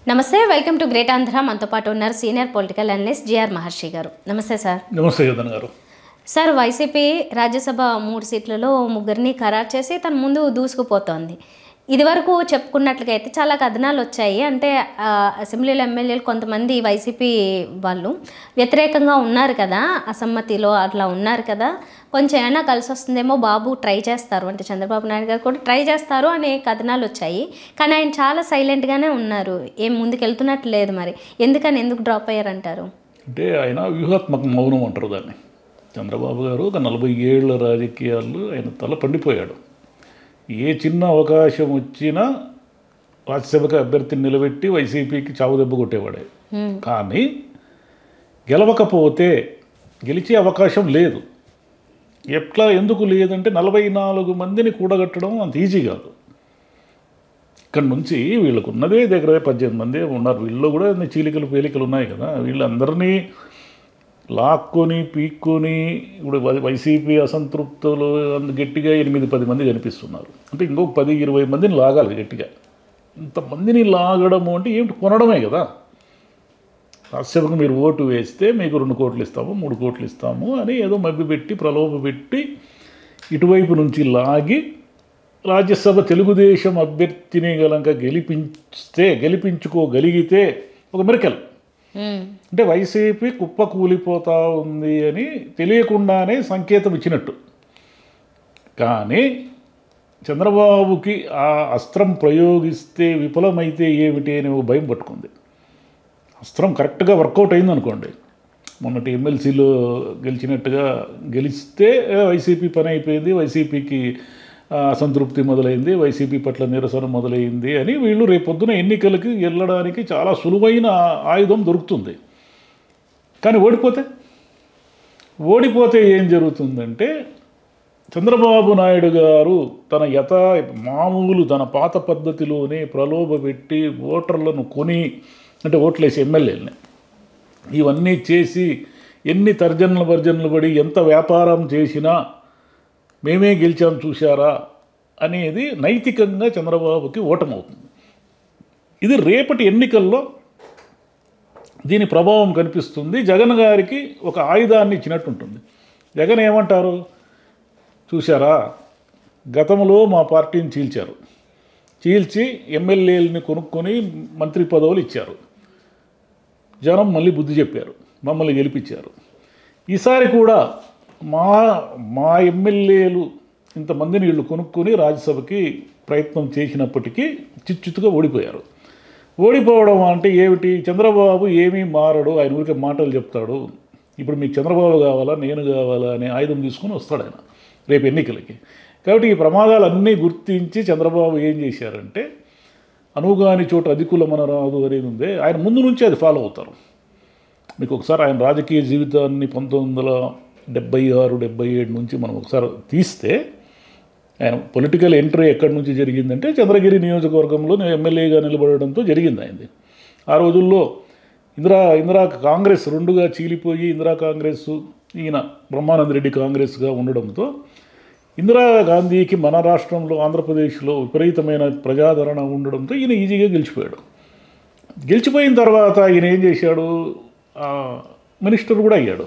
నమస్తే, welcome to great Andhra. మనతో పాటు ఉన్నారు సీనియర్ పొలిటికల్ అనలిస్ట్ జిఆర్ మహర్షి గారు. నమస్తే సార్. నమస్తే యోధన్ గారు. సార్, వైసీపీ రాజ్యసభ 3 సీట్లలో ముగ్గురిని ఖరారు చేసి తన ముందు దూసుకుపోతోంది. ఇదివరకు చెప్పుకున్నట్లుగా అయితే చాలా కథనాలు వచ్చాయి. అంటే అసెంబ్లీలో ఎమ్మెల్యేలు కొంతమంది వైసీపీ వాళ్ళు వ్యతిరేకంగా ఉన్నారు కదా, అసమ్మతిలో అట్లా ఉన్నారు కదా, కొంచెం ఏమైనా కలిసి వస్తుందేమో, బాబు ట్రై చేస్తారు అంటే చంద్రబాబు నాయుడు గారు కూడా ట్రై చేస్తారు అనే కథనాలు వచ్చాయి. కానీ ఆయన చాలా సైలెంట్గానే ఉన్నారు, ఏం ముందుకెళ్తున్నట్టు లేదు. మరి ఎందుకు డ్రాప్ అయ్యారంటారు? అంటే ఆయన వ్యూహాత్మక మౌనం అంటారు దాన్ని. చంద్రబాబు గారు ఒక 40 ఏళ్ల రాజకీయాల్లో ఆయన తల పండిపోయాడు. ఏ చిన్న అవకాశం వచ్చినా రాజ్యసభకు అభ్యర్థిని నిలబెట్టి వైసీపీకి చావు దెబ్బ కొట్టేవాడే. కానీ గెలవకపోతే గెలిచే అవకాశం లేదు. ఎందుకు లేదంటే 44 మందిని కూడగట్టడం అంత ఈజీ కాదు. ఇక్కడ నుంచి వీళ్ళకు ఉన్నదే దగ్గర 18 మంది ఉన్నారు. వీళ్ళు కూడా చీలికలు పేలికలు ఉన్నాయి కదా. వీళ్ళందరినీ లాక్కొని పీక్కొని ఇప్పుడు వైసీపీ అసంతృప్తులు గట్టిగా 8-10 మంది కనిపిస్తున్నారు. అంటే ఇంకొక 10-20 మందిని లాగాలి గట్టిగా. ఇంతమందిని లాగడము అంటే ఏమిటి, కొనడమే కదా. రాజ్యసభకు మీరు ఓటు వేస్తే మీకు 2 కోట్లు ఇస్తాము, 3 కోట్లు ఇస్తాము అని ఏదో మభ్యపెట్టి ప్రలోభపెట్టి ఇటువైపు నుంచి లాగి రాజ్యసభ తెలుగుదేశం అభ్యర్థిని గలంక గెలిపించుకోగలిగితే ఒక మిరకల్. అంటే వైసీపీ కుప్ప కూలిపోతూ ఉంది అని తెలియకుండానే సంకేతం ఇచ్చినట్టు. కానీ చంద్రబాబుకి ఆ అస్త్రం ప్రయోగిస్తే విఫలమైతే ఏమిటి అని భయం పట్టుకుంది. అస్త్రం కరెక్ట్గా వర్కౌట్ అయిందనుకోండి, మొన్నటి ఎమ్మెల్సీలో గెలిచినట్టుగా గెలిస్తే వైసీపీ పని అయిపోయింది, వైసీపీకి అసంతృప్తి మొదలైంది, వైసీపీ పట్ల నిరసన మొదలైంది అని వీళ్ళు రేపొద్దున ఎన్నికలకి వెళ్ళడానికి చాలా సులువైన ఆయుధం దొరుకుతుంది. కానీ ఓడిపోతే ఏం జరుగుతుందంటే, చంద్రబాబు నాయుడు గారు తన పాత పద్ధతిలోనే ప్రలోభపెట్టి ఓటర్లను కొని, అంటే ఓట్లేసి ఎమ్మెల్యేలని ఇవన్నీ చేసి ఎన్ని తర్జనలు పడి ఎంత వ్యాపారం చేసినా మేమే గెలిచాం చూశారా అనేది నైతికంగా చంద్రబాబుకి ఓటమవుతుంది. ఇది రేపటి ఎన్నికల్లో దీని ప్రభావం కనిపిస్తుంది. జగన్ గారికి ఒక ఆయుధాన్ని ఇచ్చినట్టు ఉంటుంది. జగన్ ఏమంటారు, చూశారా గతంలో మా పార్టీని చీల్చి ఎమ్మెల్యేలని కొనుక్కొని మంత్రి పదవులు ఇచ్చారు, జనం మళ్ళీ బుద్ధి చెప్పారు, మమ్మల్ని గెలిపించారు. ఈసారి కూడా మా ఎమ్మెల్యేలు ఇంతమందిని వీళ్ళు కొనుక్కొని రాజ్యసభకి ప్రయత్నం చేసినప్పటికీ చిచ్చుగా ఓడిపోయారు. ఓడిపోవడం అంటే ఏమిటి, చంద్రబాబు ఏమీ మారడు, ఆయన ఊరికే మాటలు చెప్తాడు. ఇప్పుడు మీకు చంద్రబాబు కావాలా, నేను కావాలా అనే ఆయుధం తీసుకొని వస్తాడు ఆయన రేపు ఎన్నికలకి. కాబట్టి ఈ ప్రమాదాలన్నీ గుర్తించి చంద్రబాబు ఏం చేశారంటే, అనువుగాని చోట అధికులమన రాదు అనేది ఉందే, ఆయన ముందు నుంచి అది ఫాలో అవుతారు. మీకు ఒకసారి ఆయన రాజకీయ జీవితాన్ని 1976-77 నుంచి మనం ఒకసారి తీస్తే, ఆయన పొలిటికల్ ఎంట్రీ ఎక్కడి నుంచి జరిగిందంటే చంద్రగిరి నియోజకవర్గంలో ఎమ్మెల్యేగా నిలబడడంతో జరిగింది ఆయనది. ఆ రోజుల్లో ఇందిరా కాంగ్రెస్ 2గా చీలిపోయి ఇందిరా కాంగ్రెస్, ఈయన బ్రహ్మానంద రెడ్డి కాంగ్రెస్గా ఉండడంతో ఇందిరాగాంధీకి మన రాష్ట్రంలో ఆంధ్రప్రదేశ్లో విపరీతమైన ప్రజాదరణ ఉండడంతో ఈయన ఈజీగా గెలిచిపోయాడు. గెలిచిపోయిన తర్వాత ఈయన ఏం చేశాడు, మినిస్టర్ కూడా అయ్యాడు.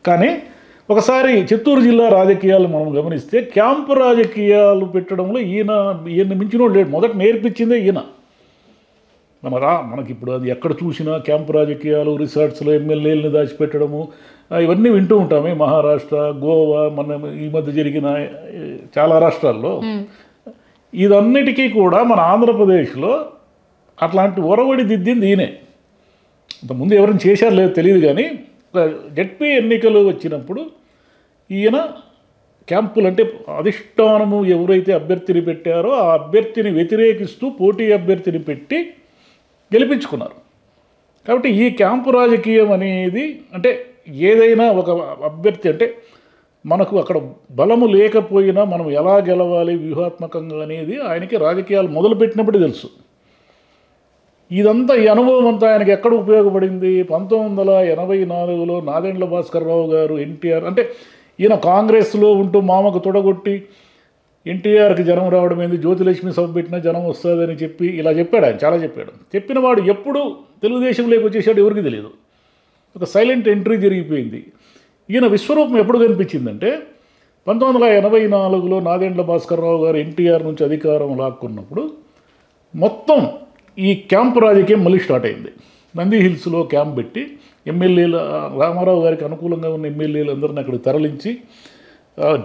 కానీ ఒకసారి చిత్తూరు జిల్లా రాజకీయాలు మనం గమనిస్తే క్యాంపు రాజకీయాలు పెట్టడంలో ఈయన మించినోడు లేడు. మొదట నేర్పించిందే ఈయన. మనకి ఇప్పుడు అది ఎక్కడ చూసినా క్యాంపు రాజకీయాలు, రిసార్ట్స్లో ఎమ్మెల్యేలని దాచిపెట్టడము ఇవన్నీ వింటూ ఉంటామే. మహారాష్ట్ర, గోవా, మన ఈ మధ్య జరిగిన చాలా రాష్ట్రాల్లో ఇదన్నిటికీ కూడా మన ఆంధ్రప్రదేశ్లో అట్లాంటి ఒరవడి దిద్దింది ఈయనే. ఇంతకుముందు ఎవరైనా చేశారు లేదో తెలియదు, కానీ జెడ్పీ ఎన్నికలు వచ్చినప్పుడు ఈయన క్యాంపులు, అంటే అధిష్టానము ఎవరైతే అభ్యర్థిని పెట్టారో ఆ అభ్యర్థిని వ్యతిరేకిస్తూ పోటీ అభ్యర్థిని పెట్టి గెలిపించుకున్నారు. కాబట్టి ఈ క్యాంపు రాజకీయం అనేది, అంటే ఏదైనా ఒక అభ్యర్థి, అంటే మనకు అక్కడ బలము లేకపోయినా మనం ఎలా గెలవాలి వ్యూహాత్మకంగా అనేది ఆయనకి రాజకీయాలు మొదలుపెట్టినప్పుడు తెలుసు. ఇదంతా ఈ అనుభవం అంతా ఆయనకి ఎక్కడ ఉపయోగపడింది, 1984లో నాదెండ్ల భాస్కర్ రావు గారు, ఎన్టీఆర్, అంటే ఈయన కాంగ్రెస్లో ఉంటూ మామకు తొడగొట్టి ఎన్టీఆర్కి జనం రావడం ఏంది, జ్యోతిలక్ష్మి సభ పెట్టినా జనం వస్తుందని చెప్పి ఇలా చెప్పాడు ఆయన, చాలా చెప్పాడు. చెప్పిన వాడు ఎప్పుడు తెలుగుదేశంలోకి వచ్చేసాడు ఎవరికి తెలియదు. ఒక సైలెంట్ ఎంట్రీ జరిగిపోయింది. ఈయన విశ్వరూపం ఎప్పుడు కనిపించిందంటే 1984లో నాదెండ్ల భాస్కర్రావు గారు ఎన్టీఆర్ నుంచి అధికారం లాక్కున్నప్పుడు మొత్తం ఈ క్యాంప్ రాజకీయం మళ్ళీ స్టార్ట్ అయింది. నంది హిల్స్లో క్యాంప్ పెట్టి ఎమ్మెల్యేలు, రామారావు గారికి అనుకూలంగా ఉన్న ఎమ్మెల్యేలు అందరిని అక్కడికి తరలించి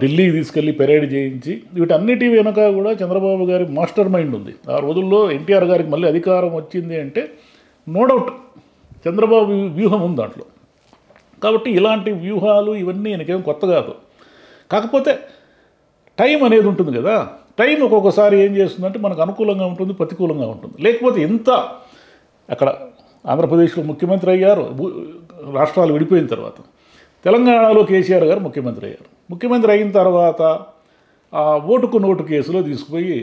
ఢిల్లీకి తీసుకెళ్ళి పెరేడ్ చేయించి, వీటన్నిటి వెనక కూడా చంద్రబాబు గారి మాస్టర్ మైండ్ ఉంది. ఆ రోజుల్లో ఎన్టీఆర్ గారికి మళ్ళీ అధికారం వచ్చింది అంటే నో డౌట్ చంద్రబాబు వ్యూహం ఉంది దాంట్లో. కాబట్టి ఇలాంటి వ్యూహాలు ఇవన్నీ ఆయనకేం కొత్త కాదు. కాకపోతే టైం అనేది ఉంటుంది కదా, టైం ఒక్కొక్కసారి ఏం చేస్తుందంటే మనకు అనుకూలంగా ఉంటుంది, ప్రతికూలంగా ఉంటుంది. లేకపోతే ఇంత అక్కడ ఆంధ్రప్రదేశ్లో ముఖ్యమంత్రి అయ్యారు, రాష్ట్రాలు విడిపోయిన తర్వాత. తెలంగాణలో కేసీఆర్ గారు ముఖ్యమంత్రి అయ్యారు. ముఖ్యమంత్రి అయిన తర్వాత ఆ ఓటుకు నోటు కేసులో తీసుకుపోయి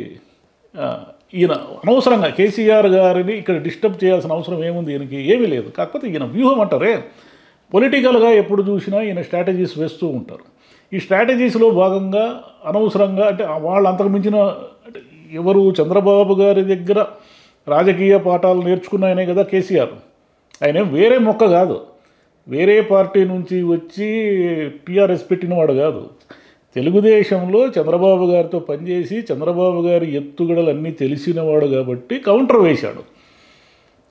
ఈయన అనవసరంగా కేసీఆర్ గారిని ఇక్కడ డిస్టర్బ్ చేయాల్సిన అవసరం ఏముంది, ఈయనకి ఏమీ లేదు. కాకపోతే ఈయన వ్యూహం అంటారే, పొలిటికల్గా ఎప్పుడు చూసినా ఈయన స్ట్రాటజీస్ వేస్తూ ఉంటారు. ఈ స్ట్రాటజీస్లో భాగంగా అనవసరంగా అంటే వాళ్ళు అంతకు మించిన ఎవరు చంద్రబాబు గారి దగ్గర రాజకీయ పాఠాలు నేర్చుకున్న ఆయనే కదా కేసీఆర్. ఆయన వేరే మొక్క కాదు, వేరే పార్టీ నుంచి వచ్చి టీఆర్ఎస్ పెట్టినవాడు కాదు. తెలుగుదేశంలో చంద్రబాబు గారితో పనిచేసి చంద్రబాబు గారి ఎత్తుగడలన్నీ తెలిసినవాడు కాబట్టి కౌంటర్ వేశాడు.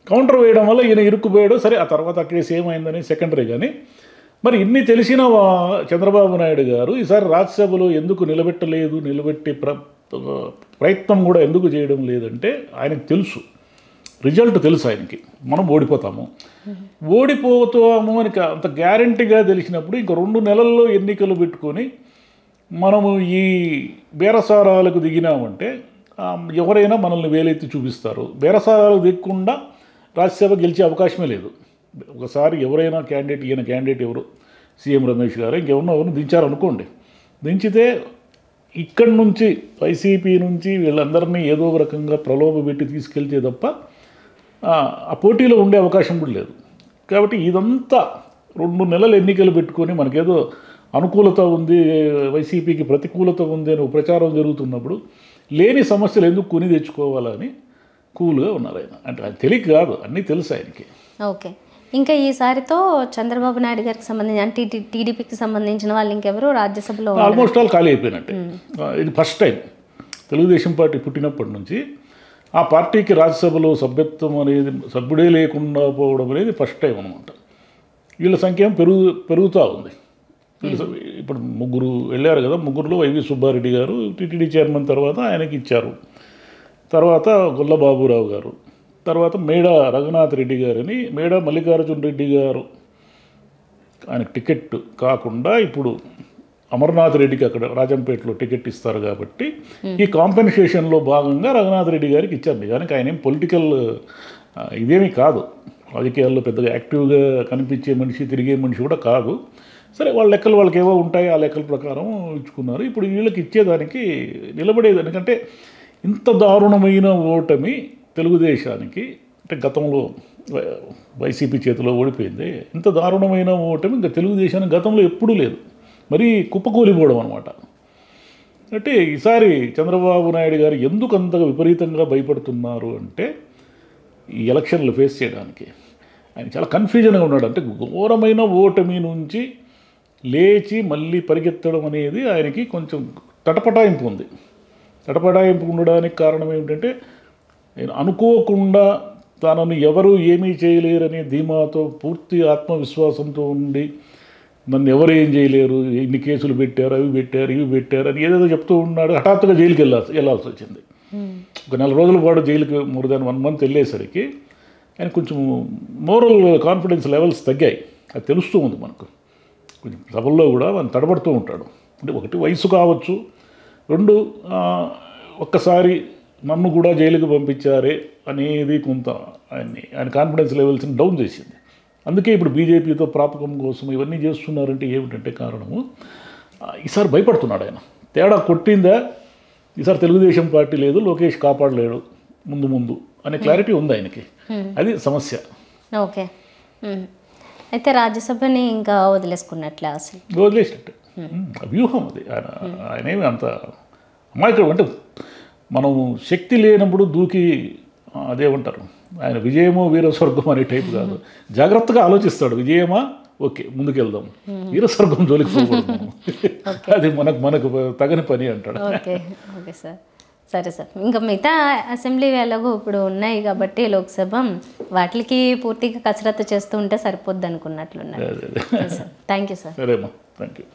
కౌంటర్ వేయడం వల్ల ఈయన ఇరుక్కుపోయాడు. సరే, ఆ తర్వాత కేసు ఏమైందని సెకండరీ. కానీ మరి ఇన్ని తెలిసిన చంద్రబాబు నాయుడు గారు ఈసారి రాజ్యసభలో ఎందుకు నిలబెట్టే ప్రయత్నం కూడా ఎందుకు చేయడం లేదంటే ఆయనకు తెలుసు, రిజల్ట్ తెలుసు ఆయనకి, మనం ఓడిపోతాము అని అంత గ్యారంటీగా తెలిసినప్పుడు ఇంక 2 నెలల్లో ఎన్నికలు పెట్టుకొని మనము ఈ బేరసారాలకు దిగినామంటే ఎవరైనా మనల్ని వేలెత్తి చూపిస్తారు. బేరసారాలకు దిగకుండా రాజ్యసభ గెలిచే అవకాశమే లేదు. ఒకసారి ఎవరైనా ఈయన క్యాండిడేట్ ఎవరు, సీఎం రమేష్ గారు ఇంకెవరినో దించారనుకోండి, దించితే ఇక్కడి నుంచి వైసీపీ నుంచి వీళ్ళందరినీ ఏదో ఒక రకంగా ప్రలోభపెట్టి తీసుకెళ్తే తప్ప ఆ పోటీలో ఉండే అవకాశం కూడా లేదు. కాబట్టి ఇదంతా 2 నెలలు ఎన్నికలు పెట్టుకొని మనకేదో అనుకూలత ఉంది, వైసీపీకి ప్రతికూలత ఉంది అని ప్రచారం జరుగుతున్నప్పుడు లేని సమస్యలు ఎందుకు కొని తెచ్చుకోవాలని కూల్గా ఉన్నారు ఆయన. అంటే ఆయన తెలియక కాదు, అన్నీ తెలుసు ఆయనకి. ఓకే, ఇంకా ఈసారితో చంద్రబాబు నాయుడు గారికి సంబంధించి అంటే టీడీపీకి సంబంధించిన వాళ్ళు ఇంకెవరు రాజ్యసభలో ఆల్మోస్ట్ ఆల్ ఖాళీ అయిపోయినట్టే. ఇది ఫస్ట్ టైం తెలుగుదేశం పార్టీ పుట్టినప్పటి నుంచి ఆ పార్టీకి రాజ్యసభలో సభ్యత్వం అనేది, సభ్యుడే లేకుండా పోవడం అనేది ఫస్ట్ టైం అనమాట. వీళ్ళ సంఖ్య పెరుగుతూ ఉంది. ఇప్పుడు 3 వెళ్ళారు కదా, 3లో వైవి సుబ్బారెడ్డి గారు టీటీడీ చైర్మన్ తర్వాత ఆయనకి ఇచ్చారు. తర్వాత గొల్లబాబురావు గారు, తర్వాత మేడా రఘునాథ్ రెడ్డి గారని, మేడా మల్లికార్జున రెడ్డి గారు ఆయనకు టికెట్ కాకుండా ఇప్పుడు అమర్నాథ్ రెడ్డికి అక్కడ రాజంపేటలో టికెట్ ఇస్తారు కాబట్టి ఈ కాంపెన్సేషన్లో భాగంగా రఘునాథ్ రెడ్డి గారికి ఇచ్చారు. నిజానికి ఆయన ఏం పొలిటికల్ ఇదేమీ కాదు, రాజకీయాల్లో పెద్దగా యాక్టివ్గా కనిపించే మనిషి, తిరిగే మనిషి కూడా కాదు. సరే, వాళ్ళ లెక్కలు వాళ్ళకి ఏవో ఉంటాయి, ఆ లెక్కల ప్రకారం ఇచ్చుకున్నారు. ఇప్పుడు వీళ్ళకి ఇచ్చేదానికి నిలబడేదానికంటే ఇంత దారుణమైన ఓటమి తెలుగుదేశానికి, అంటే గతంలో వైసీపీ చేతిలో ఓడిపోయింది, ఇంత దారుణమైన ఓటమి ఇంకా తెలుగుదేశానికి గతంలో ఎప్పుడూ లేదు. మరీ కుప్పకూలిపోవడం అనమాట. అంటే ఈసారి చంద్రబాబు నాయుడు గారు ఎందుకు అంతగా విపరీతంగా భయపడుతున్నారు అంటే ఈ ఎలక్షన్లు ఫేస్ చేయడానికి ఆయన చాలా కన్ఫ్యూజన్గా ఉన్నాడు. అంటే ఘోరమైన ఓటమి నుంచి లేచి మళ్ళీ పరిగెత్తడం అనేది ఆయనకి కొంచెం తటపటాయింపు ఉంది. తటపటాయింపు ఉండడానికి కారణం ఏమిటంటే ఆయన అనుకోకుండా తనను ఎవరు ఏమీ చేయలేరనే ధీమాతో, పూర్తి ఆత్మవిశ్వాసంతో ఉండి నన్ను ఎవరు ఏం చేయలేరు, ఇన్ని కేసులు పెట్టారు, అవి పెట్టారు, ఇవి పెట్టారు అని ఏదేదో చెప్తూ ఉన్నాడు. హఠాత్తుగా జైలుకి వెళ్ళాల్సి వచ్చింది. ఒక 4 రోజుల పాటు జైలుకి మోర్ దాన్ 1 మంత్ వెళ్ళేసరికి ఆయన కొంచెం మోరల్ కాన్ఫిడెన్స్ లెవెల్స్ తగ్గాయి. అది తెలుస్తూ ఉంది మనకు. కొంచెం సభల్లో కూడా ఆయన తడబడుతూ ఉంటాడు. అంటే ఒకటి వయసు కావచ్చు, 2 ఒక్కసారి నన్ను కూడా జైలుకి పంపించారే అనేది కొంత ఆయన కాన్ఫిడెన్స్ లెవెల్స్ని డౌన్ చేసింది. అందుకే ఇప్పుడు బీజేపీతో ప్రాపకం కోసం ఇవన్నీ చేస్తున్నారంటే ఏమిటంటే కారణము ఈసారి భయపడుతున్నాడు ఆయన. తేడా కొట్టిందా, ఈసారి తెలుగుదేశం పార్టీ లేదు, లోకేష్ కాపాడలేడు ముందు అనే క్లారిటీ ఉంది ఆయనకి. అది సమస్య. ఓకే, అయితే రాజ్యసభని ఇంకా వదిలేసుకున్నట్లే, అసలు వదిలేసినట్టు వ్యూహం అది. ఆయనేమి అంత మాకు అంటే మనం శక్తి లేనప్పుడు దూకి అదేమంటారు ఆయన విజయమో వీర స్వర్గం అనే టైపు కాదు, జాగ్రత్తగా ఆలోచిస్తాడు. విజయమా ఓకే ముందుకెళ్దాం, వీర స్వర్గం జోలికి పోకూడదు, అది మనకు తగని పని అంటాడు. ఓకే ఓకే సార్, సరే సార్. ఇంకా మిగతా అసెంబ్లీ ఎలాగో ఇప్పుడు ఉన్నాయి కాబట్టి లోక్సభ వాటికి పూర్తిగా కసరత్తు చేస్తూ ఉంటే సరిపోద్ది అనుకున్నట్లున్నారు. Thank you sir. సరేమ్మా, థ్యాంక్ యూ.